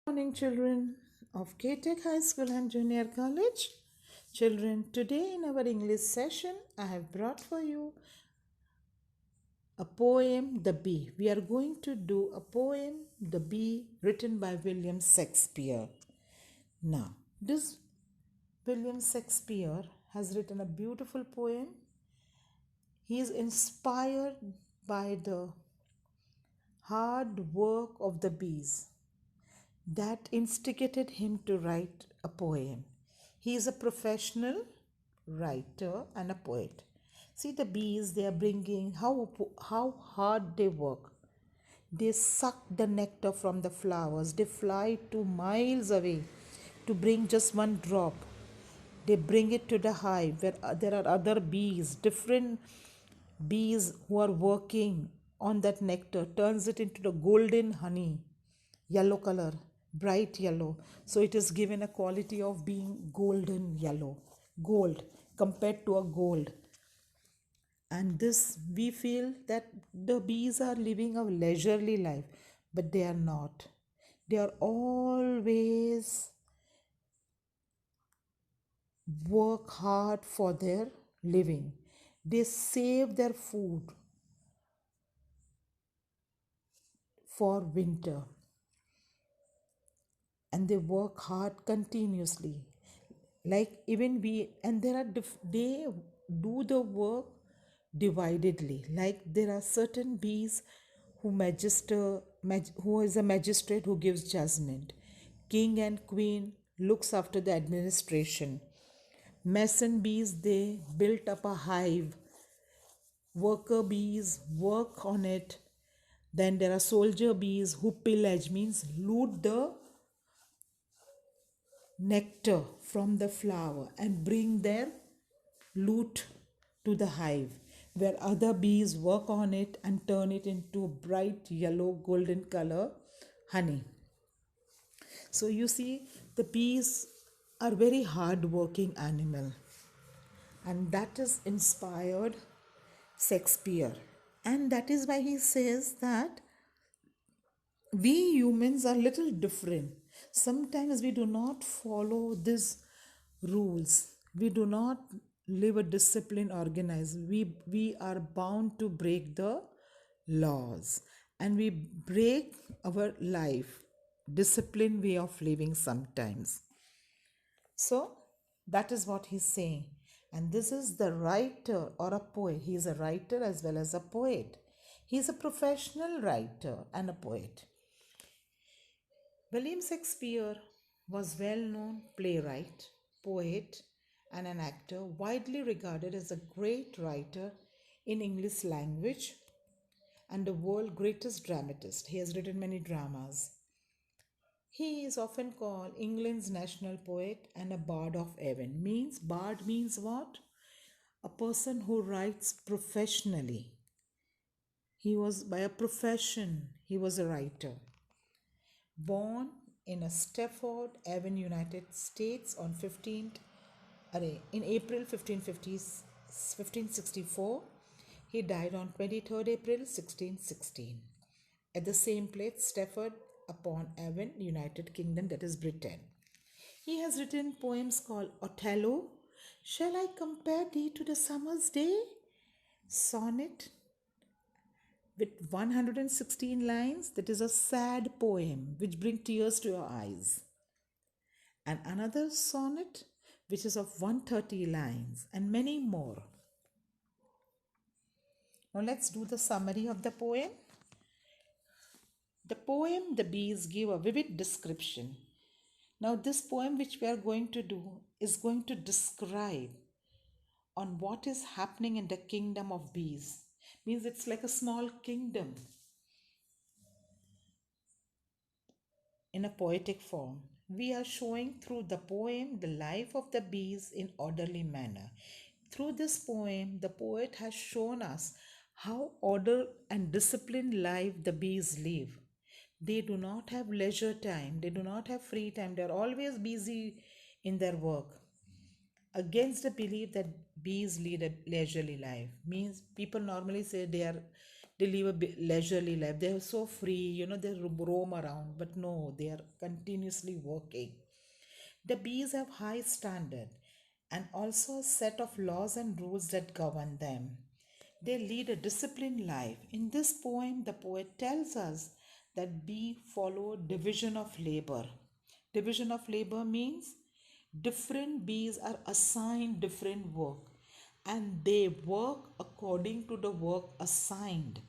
Morning, children of K-Tech High School and Junior College. Children, today in our English session, I have brought for you a poem, The Bee. We are going to do a poem, The Bee, written by William Shakespeare. Now, this William Shakespeare has written a beautiful poem. He is inspired by the hard work of the bees that instigated him to write a poem. He is a professional writer and a poet. See the bees, they are bringing how hard they work. They suck the nectar from the flowers. They fly 2 miles away to bring just one drop. They bring it to the hive where there are other bees, different bees who are working on that nectar, turns it into the golden honey, yellow color, bright yellow. So it is given a quality of being golden yellow, gold compared to a gold. And this, we feel that the bees are living a leisurely life, but they are not. They are always work hard for their living. They save their food for winter and they work hard continuously. Like even we, and there are they do the work dividedly. Like there are certain bees who is a magistrate who gives judgment. King and queen looks after the administration. Mason bees, they built up a hive. Worker bees work on it. Then there are soldier bees who pillage, means loot the nectar from the flower and bring their loot to the hive, where other bees work on it and turn it into bright yellow golden color honey. So you see, the bees are very hard working animal, and that is inspired Shakespeare. And that is why he says that we humans are little different. Sometimes we do not follow these rules. We do not live a disciplined organized. We are bound to break the laws, and we break our life disciplined way of living sometimes. So that is what he's saying. And this is the writer or a poet. He is a writer as well as a poet. He is a professional writer and a poet. William Shakespeare was well-known playwright, poet, and an actor, widely regarded as a great writer in English language and the world's greatest dramatist. He has written many dramas. He is often called England's national poet and a bard of Avon. Means bard means what? A person who writes professionally. He was by a profession, he was a writer. Born in Stafford, Avon, United States on in April 1564. He died on 23rd April 1616 at the same place, Stafford upon Avon, United Kingdom, that is Britain. He has written poems called Othello, Shall I Compare Thee to the Summer's Day? Sonnet with 116 lines, that is a sad poem which brings tears to your eyes. And another sonnet which is of 130 lines, and many more. Now let's do the summary of the poem. The poem The Bees give a vivid description. Now this poem which we are going to do is going to describe on what is happening in the kingdom of bees. Means it's like a small kingdom in a poetic form. We are showing through the poem the life of the bees in orderly manner. Through this poem, the poet has shown us how order and disciplined life the bees live. They do not have leisure time, they do not have free time, they are always busy in their work. Against the belief that bees lead a leisurely life, means people normally say they live a leisurely life. They're so free, they roam around, but no, they are continuously working. The bees have high standard and also a set of laws and rules that govern them. They lead a disciplined life. In this poem, the poet tells us that bees follow division of labor. Division of labor means different bees are assigned different work and they work according to the work assigned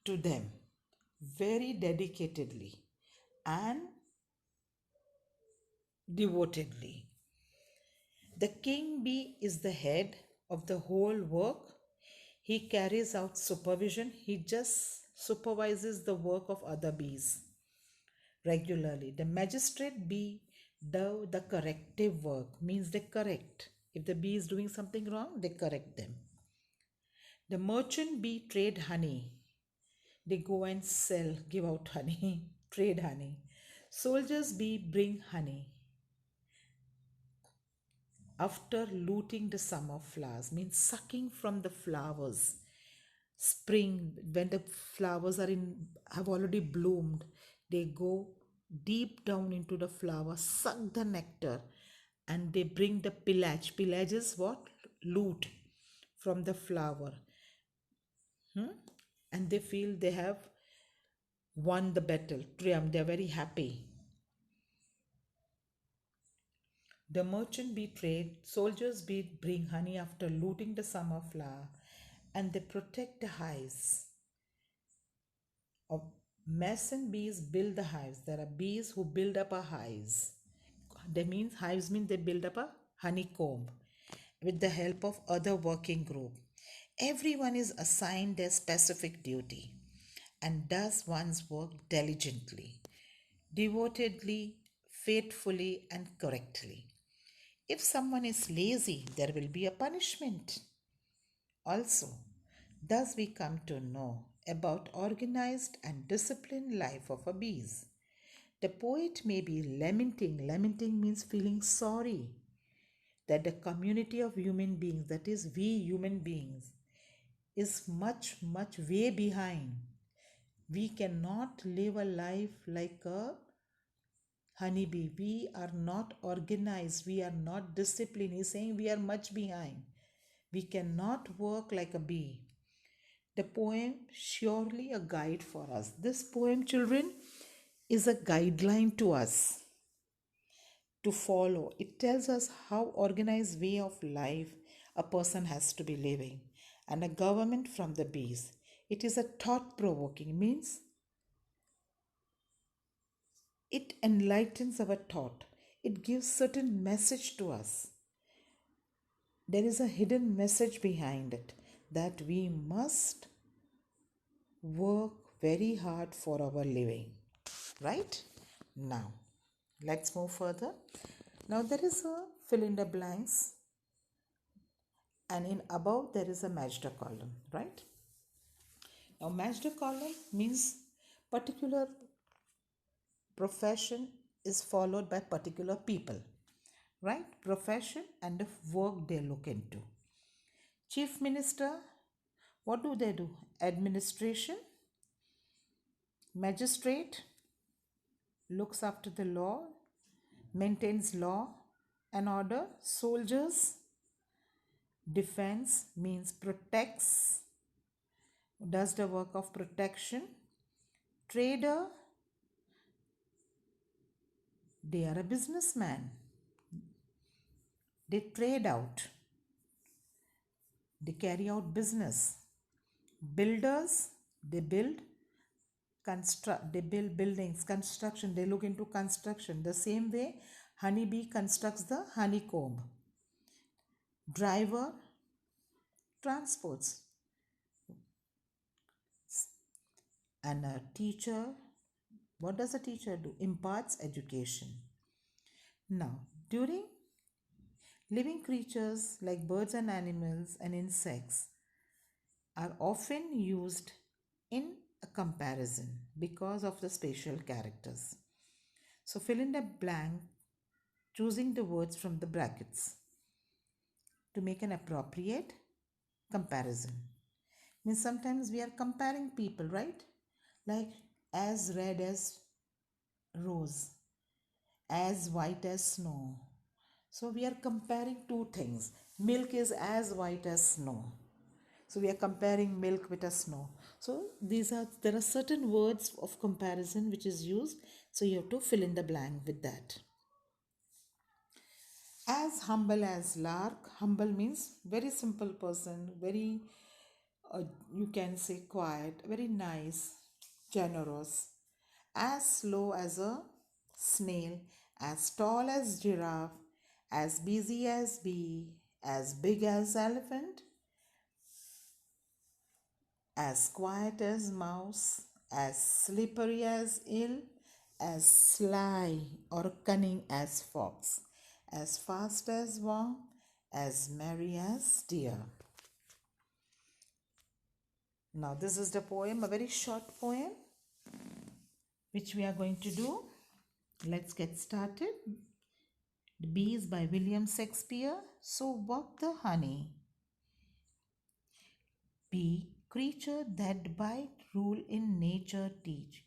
to them very dedicatedly and devotedly. The king bee is the head of the whole work. He carries out supervision. He just supervises the work of other bees regularly. The magistrate bee do the corrective work, means they correct. If the bee is doing something wrong, they correct them. The merchant bee trade honey. They go and sell, give out honey, trade honey. Soldiers bee bring honey after looting the summer flowers, means sucking from the flowers. Spring, when the flowers have already bloomed, they go deep down into the flower, suck the nectar, and they bring the pillage. Pillage is what? Loot from the flower. And they feel they have won the battle, triumph. They are very happy. The merchant bee trade, soldiers bee bring honey after looting the summer flower, and they protect the hives. Of mason bees build the hives. There are bees who build up a hives. Hives mean they build up a honeycomb with the help of other working group. Everyone is assigned their specific duty and does one's work diligently, devotedly, faithfully, and correctly. If someone is lazy, there will be a punishment. Also, thus we come to know about organized and disciplined life of a bees. The poet may be lamenting. Lamenting means feeling sorry that the community of human beings, that is, we human beings, is much, much way behind. We cannot live a life like a honeybee. We are not organized. We are not disciplined. He's saying we are much behind. We cannot work like a bee. The poem surely a guide for us. This poem, children, is a guideline to us to follow. It tells us how organized way of life a person has to be living and a government from the bees. It is a thought provoking, means it enlightens our thought. It gives certain message to us. There is a hidden message behind it that we must work very hard for our living. Right? Now, let's move further. Now there is a fill in the blanks and in above there is a match the column, right? Now match the column means particular profession is followed by particular people, right? Profession and the work they look into. Chief Minister, what do they do? Administration. Magistrate looks after the law, maintains law and order. Soldiers, defense means protects, does the work of protection. Trader, they are a businessman. They trade out. They carry out business. Builders, they build, they build buildings, construction, they look into construction. The same way, honeybee constructs the honeycomb. Driver transports. And a teacher, what does a teacher do? Imparts education. Now, during living creatures like birds and animals and insects are often used in a comparison because of the spatial characters. So fill in the blank choosing the words from the brackets to make an appropriate comparison. Means sometimes we are comparing people, right? Like as red as rose, as white as snow. So we are comparing two things. Milk is as white as snow. So we are comparing milk with a snow. So there are certain words of comparison which is used. So you have to fill in the blank with that. As humble as lark. Humble means very simple person, very you can say quiet, very nice, generous. As slow as a snail, as tall as giraffe, as busy as bee, as big as elephant, as quiet as mouse, as slippery as eel, as sly or cunning as fox, as fast as worm, as merry as deer. Now, this is the poem, a very short poem, which we are going to do. Let's get started. The Bees by William Shakespeare. So work the honey. Bee, creature that bite, rule in nature teach.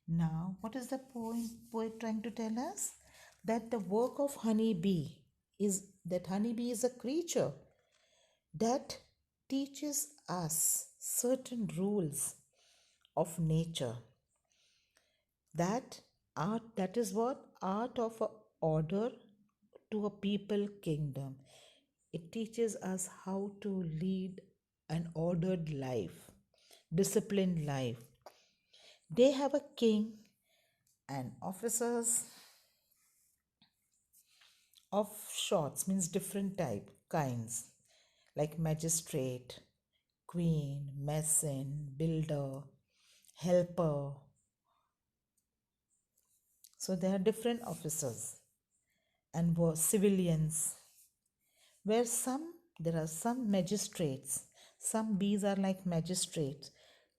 Now, what is the poet trying to tell us? That the work of honeybee is that honeybee is a creature that teaches us certain rules of nature. That is what art of a order to a people kingdom. It teaches us how to lead an ordered life, disciplined life. They have a king and officers of sorts, means different kinds, like magistrate, queen, mason, builder, helper. So there are different officers and were civilians. Where there are some magistrates. Some bees are like magistrates,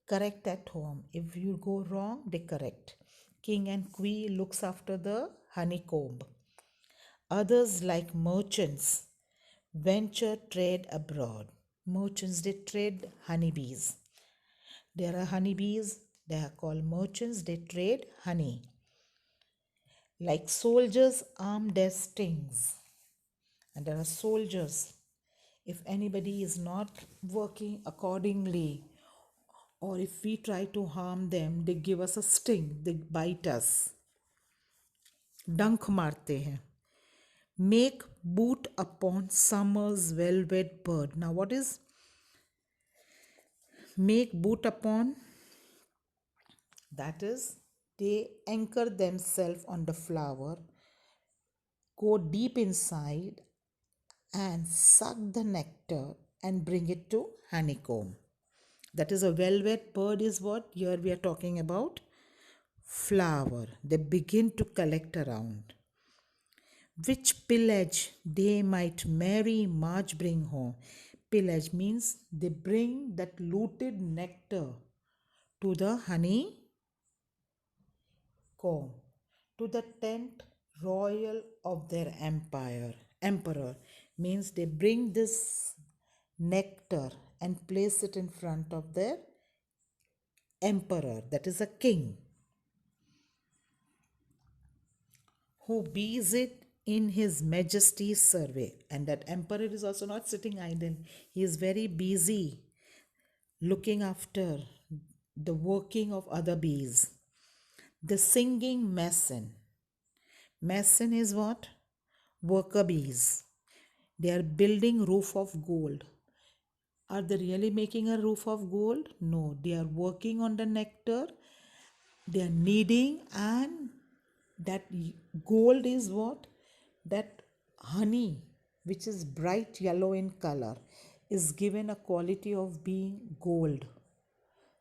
correct at home. If you go wrong, they correct. King and queen looks after the honeycomb. Others, like merchants, venture trade abroad. Merchants, they trade honeybees. There are honeybees, they are called merchants, they trade honey. Like soldiers armed as stings. And there are soldiers. If anybody is not working accordingly, or if we try to harm them, they give us a sting, they bite us. डंक मारते हैं. Make boot upon summer's velvet bird. Now what is make boot upon? That is, they anchor themselves on the flower, go deep inside and suck the nectar and bring it to honeycomb. That is, a velvet bird is what here we are talking about. Flower. They begin to collect around. Which pillage they might merry March bring home. Pillage means they bring that looted nectar to the honey comb, to the tent royal of their empire. Emperor means they bring this nectar and place it in front of their emperor, that is a king, who bees it in his majesty's survey. And that emperor is also not sitting idle, he is very busy looking after the working of other bees. The singing mason. Mason is what? Worker bees. They are building roof of gold. Are they really making a roof of gold? No, they are working on the nectar. They are kneading, and that gold is what? That honey, which is bright yellow in color, is given a quality of being gold.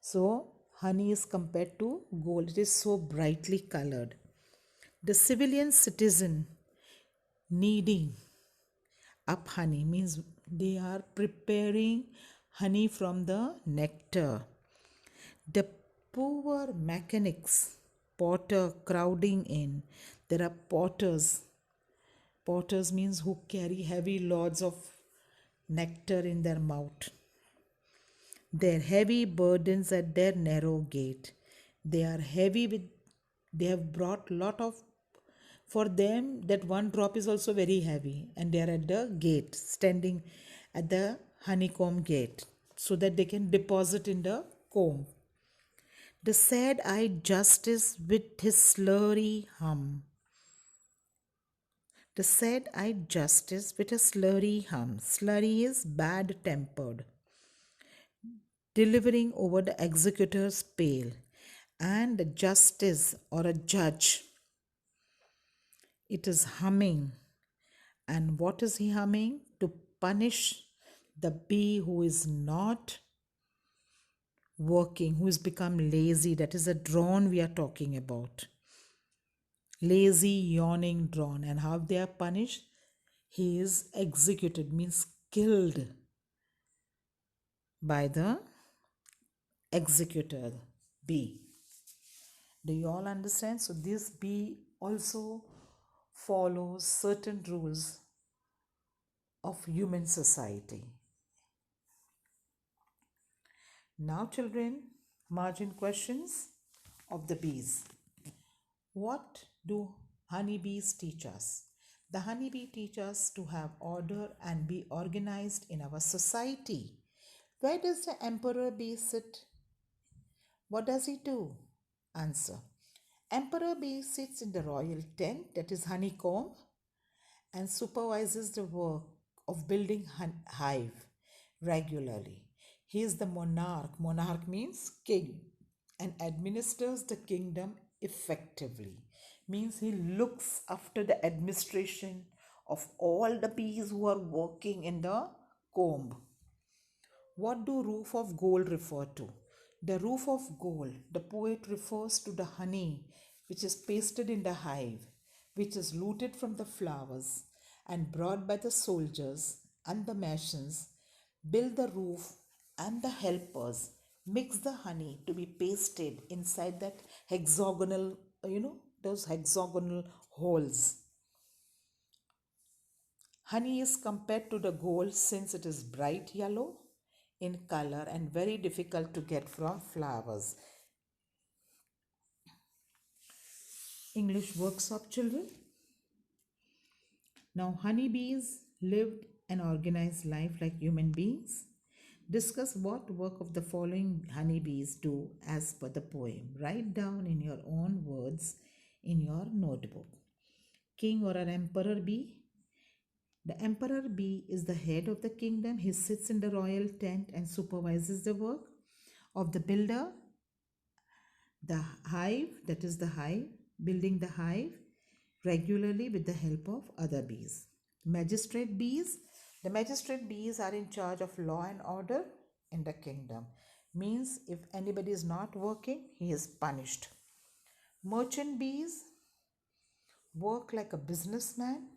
So, honey is compared to gold. It is so brightly colored. The civilian citizen kneading up honey means they are preparing honey from the nectar. The poor mechanics, potter crowding in. There are potters. Potters means who carry heavy loads of nectar in their mouth. their heavy burdens at their narrow gate. They are heavy with, they have brought lot of, for them that one drop is also very heavy, and they are at the gate, standing at the honeycomb gate, so that they can deposit in the comb. The sad-eyed justice with his slurry hum. The sad-eyed justice with a slurry hum. Slurry is bad tempered, delivering over the executor's pail. And the justice or a judge, it is humming. And what is he humming? To punish the bee who is not working, who has become lazy. That is a drone we are talking about. Lazy, yawning drone. And how they are punished? He is executed, means killed by the executor bee. Do you all understand? So this bee also follows certain rules of human society. Now, children, margin questions of the bees. What do honeybees teach us? The honeybee teach us to have order and be organized in our society. Where does the emperor bee sit? What does he do? Answer. Emperor bee sits in the royal tent, that is honeycomb, and supervises the work of building hive regularly. He is the monarch. Monarch means king, and administers the kingdom effectively. Means he looks after the administration of all the bees who are working in the comb. What do roof of gold refer to? The roof of gold, the poet refers to the honey which is pasted in the hive, which is looted from the flowers and brought by the soldiers and the masons, build the roof, and the helpers mix the honey to be pasted inside that hexagonal, those hexagonal holes. Honey is compared to the gold since it is bright yellow in color and very difficult to get from flowers. English workshop, children. Now, honeybees lived an organized life like human beings. Discuss what work of the following honeybees do as per the poem. Write down in your own words in your notebook. King or an emperor bee. The emperor bee is the head of the kingdom. He sits in the royal tent and supervises the work of the builder. The hive, that is the hive, building the hive regularly with the help of other bees. Magistrate bees. The magistrate bees are in charge of law and order in the kingdom. Means if anybody is not working, he is punished. Merchant bees work like a businessman.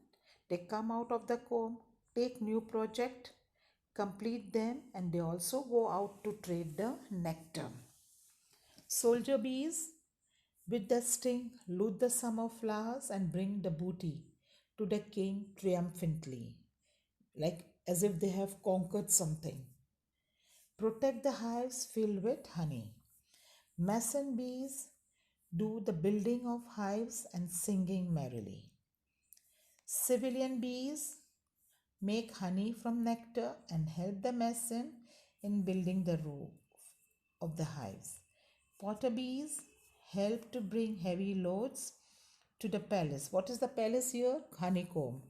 They come out of the comb, take new project, complete them, and they also go out to trade the nectar. Soldier bees with the sting loot the summer flowers and bring the booty to the king triumphantly, like as if they have conquered something. Protect the hives filled with honey. Mason bees do the building of hives and singing merrily. Civilian bees make honey from nectar and help the mason in building the roof of the hives. Potter bees help to bring heavy loads to the palace. What is the palace here? Honeycomb,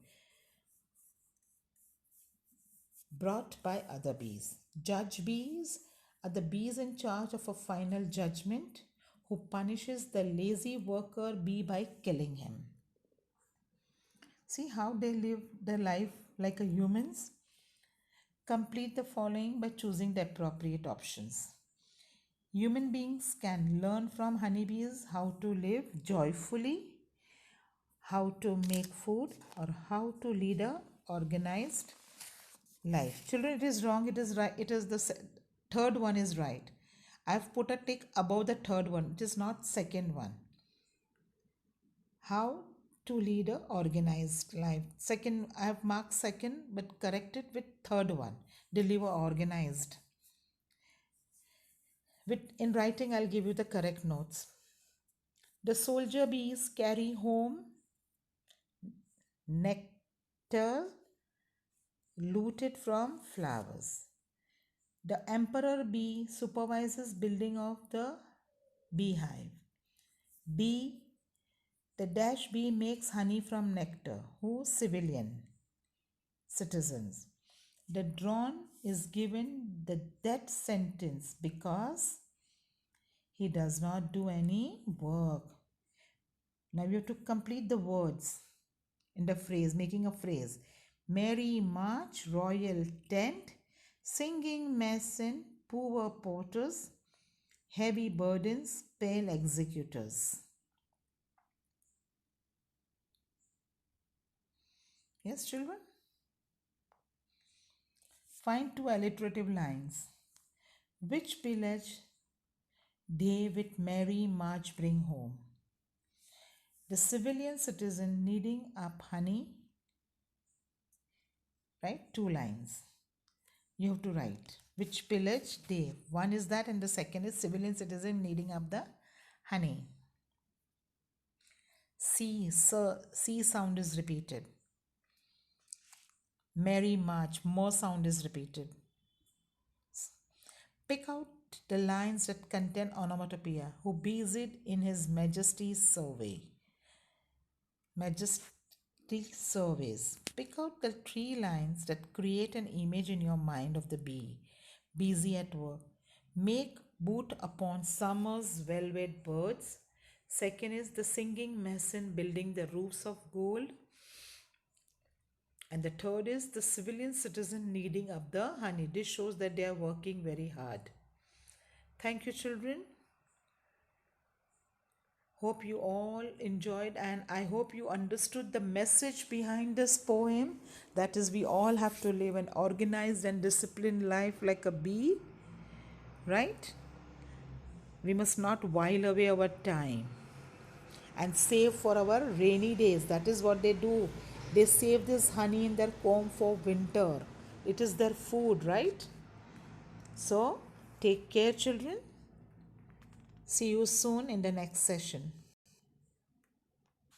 brought by other bees. Judge bees are the bees in charge of a final judgment who punishes the lazy worker bee by killing him. See how they live their life like a humans? Complete the following by choosing the appropriate options. Human beings can learn from honeybees how to live joyfully, how to make food, or how to lead a organized life. Children, it is wrong, it is right, it is the third one is right. I've put a tick above the third one, it is not second one. How to lead a organized life. Second, I have marked second but corrected with third one. Deliver organized. In writing, I'll give you the correct notes. The soldier bees carry home nectar looted from flowers. The emperor bee supervises building of the beehive. B. The dash bee makes honey from nectar. Who? Civilian citizens. The drone is given the death sentence because he does not do any work. Now you have to complete the words in the phrase, making a phrase. Merry march, royal tent, singing mason, poor porters, heavy burdens, pale executors. Yes, children? Find two alliterative lines. Which village they with merry march bring home? The civilian citizen needing up honey, right? Two lines. You have to write which village they. One is that, and the second is civilian citizen needing up the honey. C, sir, C sound is repeated. Merry march, more sound is repeated. Pick out the lines that contain onomatopoeia. Who busied in his majesty's survey. Majesty surveys. Pick out the three lines that create an image in your mind of the bee. Busy at work. Make boot upon summer's velvet birds. Second is the singing mason building the roofs of gold. And the third is the civilian citizen kneading up the honey. This shows that they are working very hard. Thank you, children. Hope you all enjoyed, and I hope you understood the message behind this poem. That is, we all have to live an organized and disciplined life like a bee, right? We must not while away our time and save for our rainy days. That is what they do. They save this honey in their comb for winter. It is their food, right? So, take care, children. See you soon in the next session.